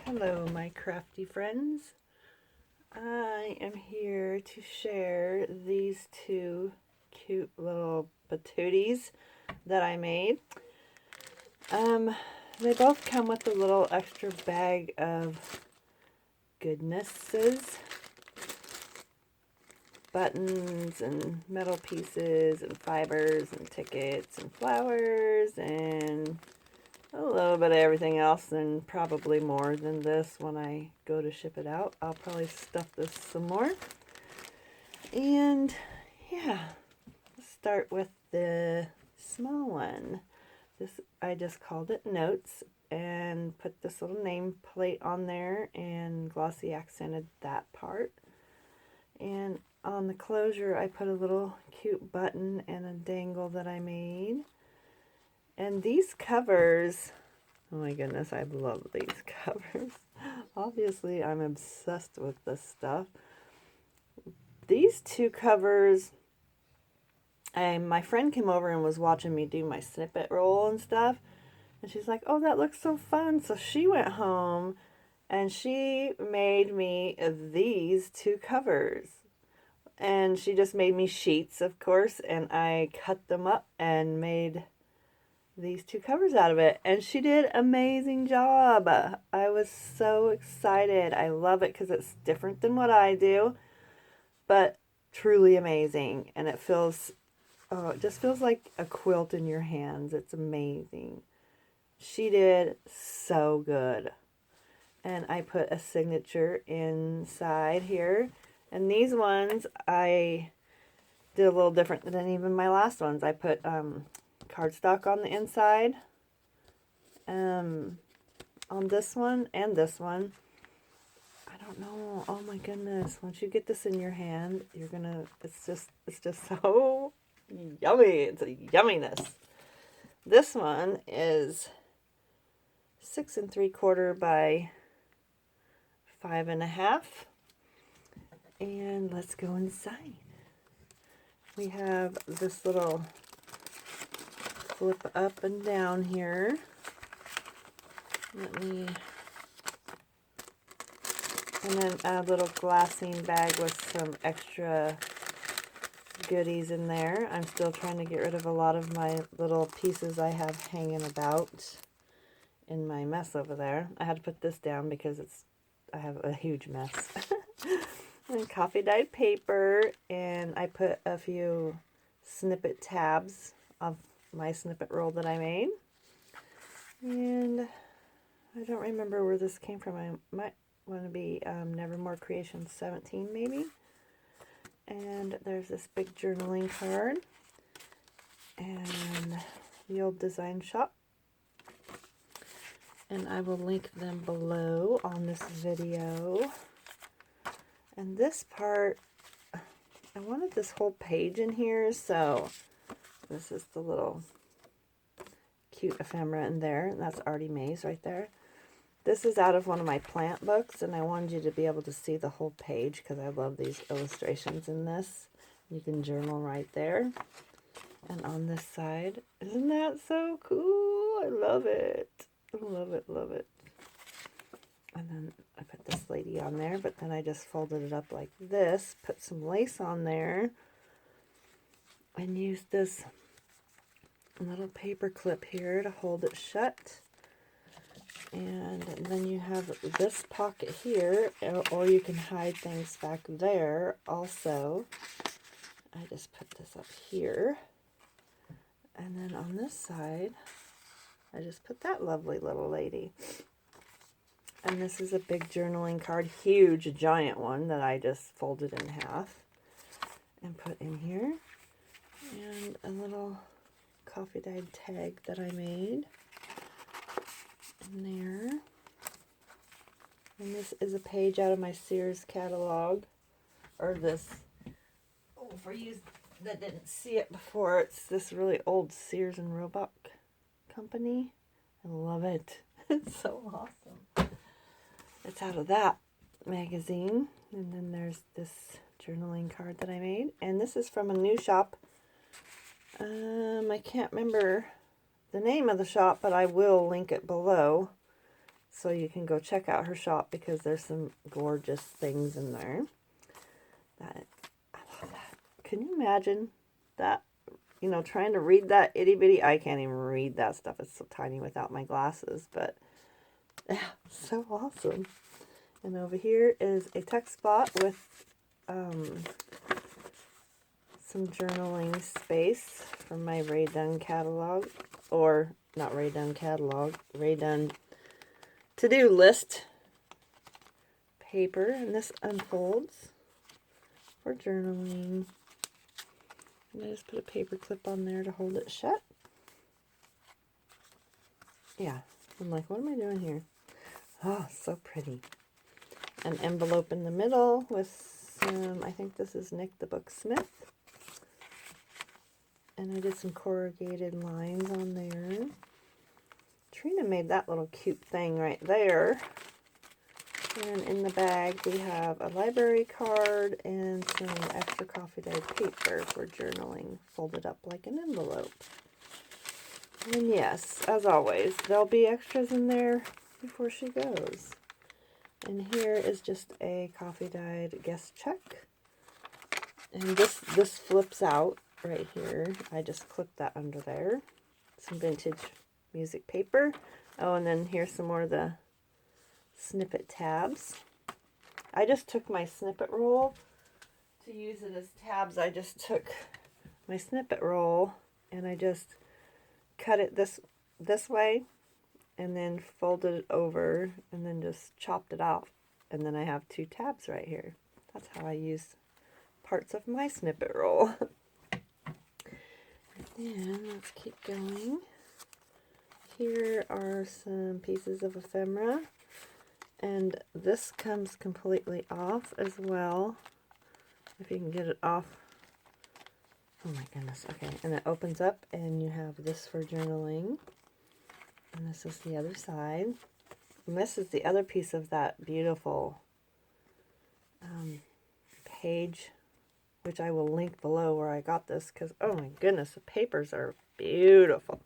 Hello, my crafty friends. I am here to share these two cute little patooties that I made. They both come with a little extra bag of goodnesses. Buttons and metal pieces and fibers and tickets and flowers and a little bit of everything else, and probably more than this when I go to ship it out. I'll probably stuff this some more. And yeah, let's start with the small one. I just called it Notes and put this little name plate on there and glossy accented that part. And on the closure I put a little cute button and a dangle that I made. And these covers, oh my goodness, I love these covers. Obviously, I'm obsessed with this stuff. These two covers, my friend came over and was watching me do my snippet roll and stuff. And she's like, oh, that looks so fun. So she went home and she made me these two covers. And she just made me sheets, of course, and I cut them up and made these two covers out of it, and she did an amazing job. I was so excited. I love it because it's different than what I do, but truly amazing. And it feels, oh, it just feels like a quilt in your hands. It's amazing. She did so good. And I put a signature inside here, and these ones I did a little different than even my last ones. I put cardstock on the inside on this one and this one. I don't know, oh my goodness, once you get this in your hand, you're gonna, it's just so yummy. It's a yumminess. This one is 6 3/4 by 5 1/2, and let's go inside. We have this little flip up and down here. And then a little glassine bag with some extra goodies in there. I'm still trying to get rid of a lot of my little pieces I have hanging about in my mess over there. I had to put this down because I have a huge mess. And coffee dyed paper, and I put a few snippet tabs of my snippet roll that I made. And I don't remember where this came from. I might want to be Nevermore Creations 17 maybe. And there's this big journaling card and the old design shop. And I will link them below on this video. And this part, I wanted this whole page in here, so this is the little cute ephemera in there, and that's Artie Mays right there. This is out of one of my plant books, and I wanted you to be able to see the whole page because I love these illustrations in this. You can journal right there. And on this side, isn't that so cool? I love it. Love it, love it. And then I put this lady on there, but then I just folded it up like this, put some lace on there, and used this little paper clip here to hold it shut. And then you have this pocket here, or you can hide things back there also. I just put this up here. And then on this side, I just put that lovely little lady. And this is a big journaling card, huge, giant one that I just folded in half and put in here. And a little coffee dyed tag that I made in there. And this is a page out of my Sears catalog, or this, oh, for you that didn't see it before, it's this really old Sears and Roebuck company. I love it. It's so awesome. It's out of that magazine. And then there's this journaling card that I made. And this is from a new shop. I can't remember the name of the shop, but I will link it below. So you can go check out her shop because there's some gorgeous things in there. I love that. Can you imagine that? You know, trying to read that itty bitty. I can't even read that stuff. It's so tiny without my glasses, but yeah, so awesome. And over here is a text spot with some journaling space from my Ray Dunn catalog, or not Ray Dunn catalog, Ray Dunn to-do list paper, and this unfolds for journaling. And I just put a paper clip on there to hold it shut. Yeah, I'm like, what am I doing here? Oh, so pretty. An envelope in the middle with some, I think this is Nick the Booksmith. And I did some corrugated lines on there. Trina made that little cute thing right there. And in the bag we have a library card and some extra coffee dyed paper for journaling, folded up like an envelope. And yes, as always, there'll be extras in there before she goes. And here is just a coffee dyed guest check. And this flips out right here. I just clipped that under there. Some vintage music paper. Oh, and then here's some more of the Snippet tabs. I just took my Snippet roll to use it as tabs. I just took my Snippet roll and I just cut it this way and then folded it over and then just chopped it off. And then I have two tabs right here. That's how I use parts of my Snippet roll. And let's keep going. Here are some pieces of ephemera. And this comes completely off as well. If you can get it off. Oh my goodness. Okay. And it opens up and you have this for journaling. And this is the other side. And this is the other piece of that beautiful page, which I will link below where I got this, because oh my goodness, the papers are beautiful.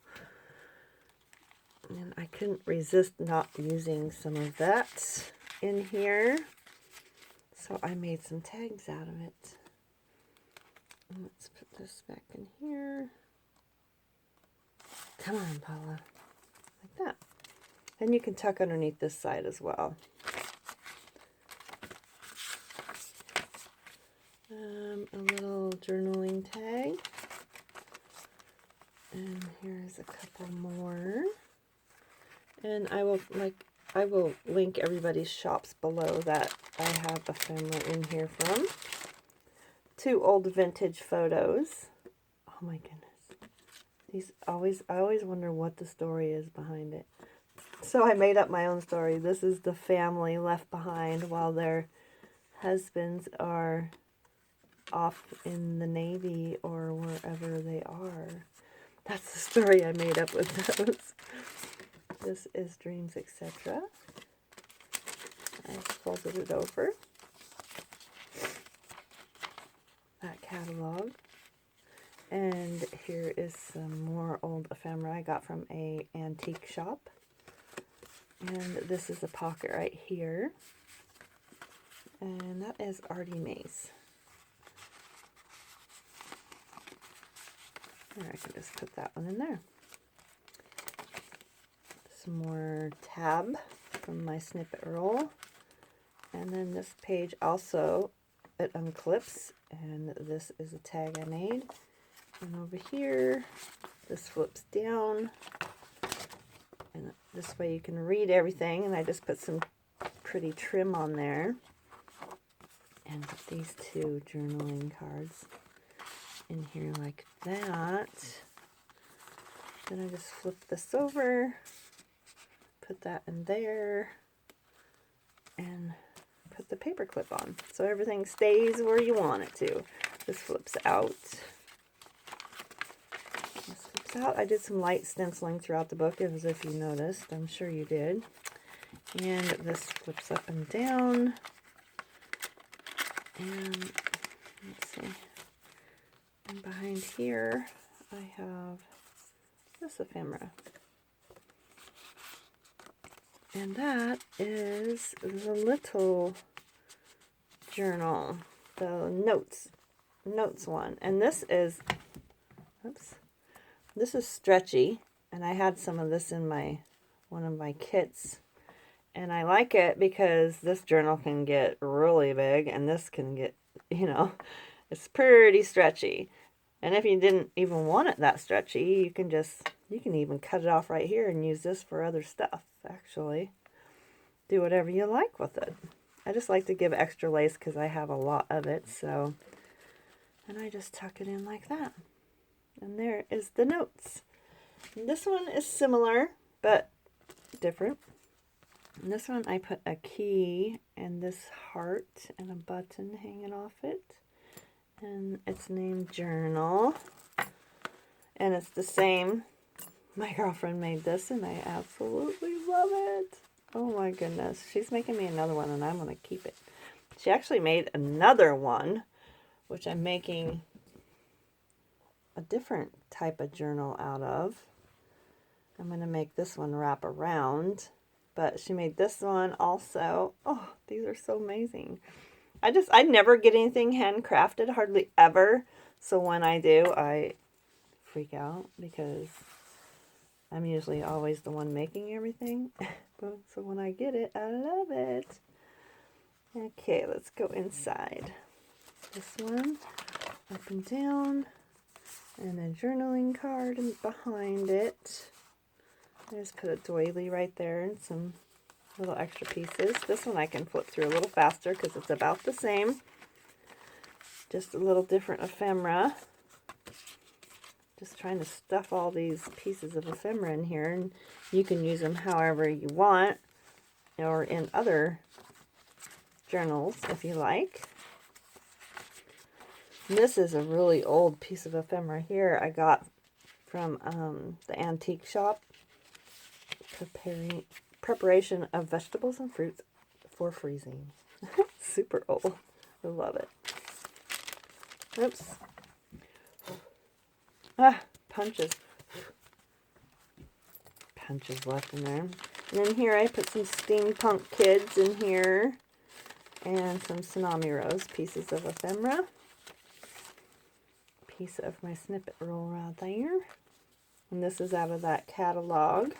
And I couldn't resist not using some of that in here. So I made some tags out of it. And let's put this back in here. Come on, Paula. Like that. And you can tuck underneath this side as well. A little journaling tag. And here's a couple more. And I will link everybody's shops below that I have ephemera in here from. Two old vintage photos. Oh my goodness. I always wonder what the story is behind it. So I made up my own story. This is the family left behind while their husbands are off in the Navy or wherever they are. That's the story I made up with those. This is Dreams, etc. I folded it over. That catalog. And here is some more old ephemera I got from a antique shop. And this is a pocket right here. And that is Artie Mace. And I can just put that one in there. Some more tab from my Snippet roll. And then this page also, it unclips. And this is a tag I made. And over here, this flips down. And this way you can read everything. And I just put some pretty trim on there. And put these two journaling cards in here like that. Then I just flip this over, put that in there, and put the paper clip on. So everything stays where you want it to. This flips out. This flips out. I did some light stenciling throughout the book, as if you noticed. I'm sure you did. And this flips up and down. And let's see. And behind here, I have this ephemera. And that is the little journal, the notes one. And this is, oops, this is stretchy, and I had some of this in one of my kits. And I like it because this journal can get really big, and this can get, it's pretty stretchy. And if you didn't even want it that stretchy, you can even cut it off right here and use this for other stuff, actually. Do whatever you like with it. I just like to give extra lace because I have a lot of it, so. And I just tuck it in like that. And there is the notes. And this one is similar, but different. And this one I put a key and this heart and a button hanging off it. And it's named Journal. And it's the same. My girlfriend made this and I absolutely love it. Oh my goodness. She's making me another one and I'm going to keep it. She actually made another one, which I'm making a different type of journal out of. I'm going to make this one wrap around. But she made this one also. Oh, these are so amazing. I never get anything handcrafted, hardly ever. So when I do, I freak out because I'm usually always the one making everything. So when I get it, I love it. Okay, let's go inside. This one, up and down, and a journaling card behind it. I just put a doily right there and some little extra pieces. This one I can flip through a little faster because it's about the same. Just a little different ephemera. Just trying to stuff all these pieces of ephemera in here, and you can use them however you want or in other journals if you like. And this is a really old piece of ephemera here I got from the antique shop. Preparation of vegetables and fruits for freezing. Super old. I love it. Oops. Punches. Punches left in there. And then here I put some steampunk kids in here. And some Tsunami Rose pieces of ephemera. Piece of my snippet roll right there. And this is out of that catalog.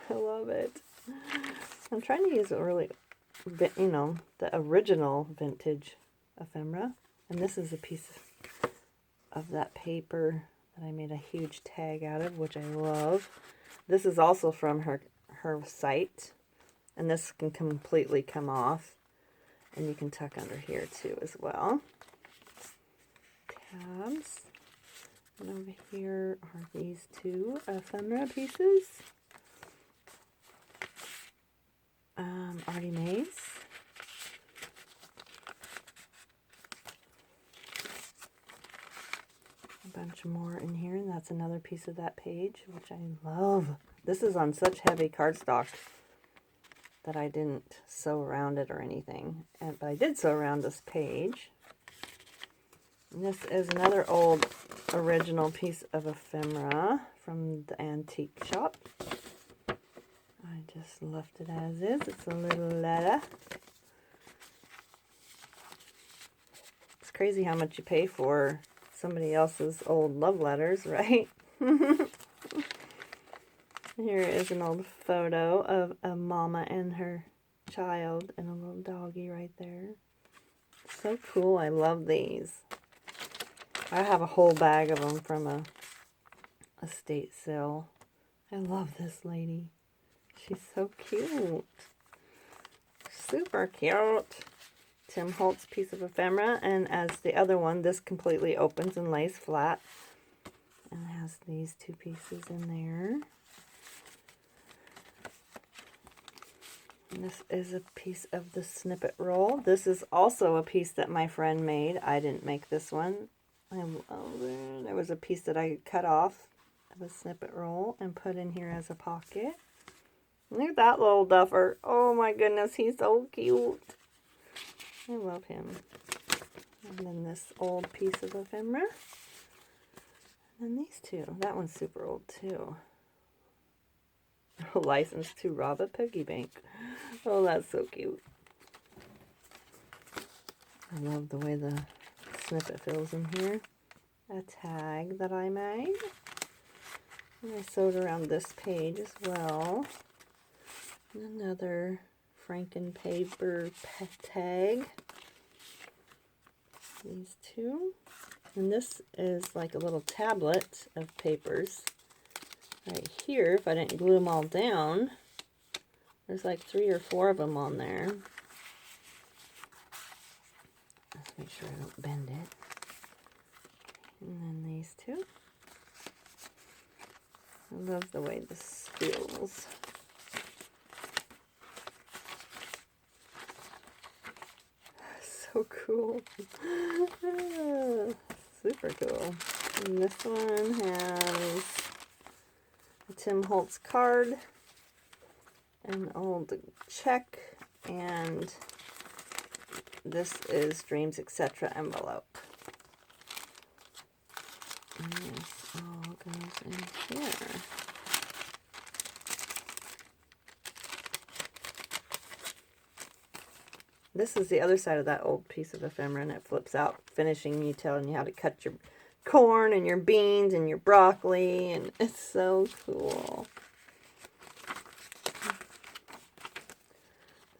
I love it. I'm trying to use a really, the original vintage ephemera. And this is a piece of that paper that I made a huge tag out of, which I love. This is also from her site. And this can completely come off. And you can tuck under here too as well. Tabs. And over here are these two ephemera pieces. Already made. A bunch more in here, and that's another piece of that page, which I love. This is on such heavy cardstock that I didn't sew around it or anything, but I did sew around this page. And this is another old original piece of ephemera from the antique shop. I just left it as is. It's a little letter. It's crazy how much you pay for somebody else's old love letters, right? Here is an old photo of a mama and her child and a little doggy right there. So cool. I love these. I have a whole bag of them from a estate sale. I love this lady. She's so cute. Super cute. Tim Holtz piece of ephemera. And as the other one, this completely opens and lays flat. And it has these two pieces in there. And this is a piece of the snippet roll. This is also a piece that my friend made. I didn't make this one. There was a piece that I cut off of a snippet roll and put in here as a pocket. Look at that little duffer. Oh my goodness, he's so cute. I love him. And then this old piece of ephemera. And then these two. That one's super old too. Licensed to rob a piggy bank. Oh, that's so cute. I love the way the snippet fills in here. A tag that I made. And I sewed around this page as well. And another Franken paper tag. These two. And this is like a little tablet of papers. Right here, if I didn't glue them all down, there's like 3 or 4 of them on there. Let's make sure I don't bend it. And then these two. I love the way this feels. So cool. Super cool. And this one has a Tim Holtz card, an old check, and this is Dreams Etc. envelope. And this all goes in here. This is the other side of that old piece of ephemera, and it flips out, finishing you, telling you how to cut your corn and your beans and your broccoli, and it's so cool.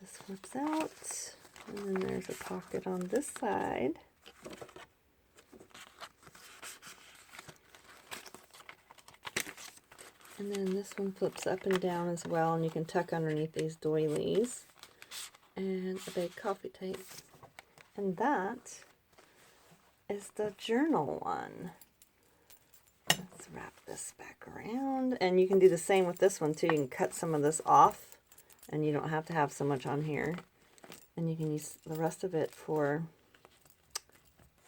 This flips out, and then there's a pocket on this side. And then this one flips up and down as well, and you can tuck underneath these doilies. And a big coffee tape. And that is the journal one. Let's wrap this back around. And you can do the same with this one too. You can cut some of this off, and you don't have to have so much on here. And you can use the rest of it for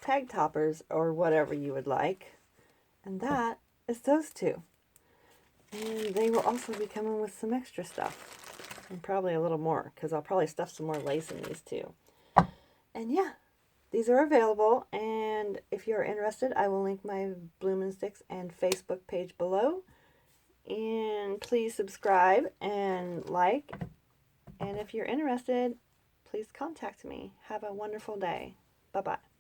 tag toppers or whatever you would like. And that is those two. And they will also be coming with some extra stuff. And probably a little more, because I'll probably stuff some more lace in these too. And yeah, these are available, and if you're interested, I will link my Bloom & Sticks and Facebook page below. And please subscribe and like, and if you're interested, please contact me. Have a wonderful day. Bye-bye.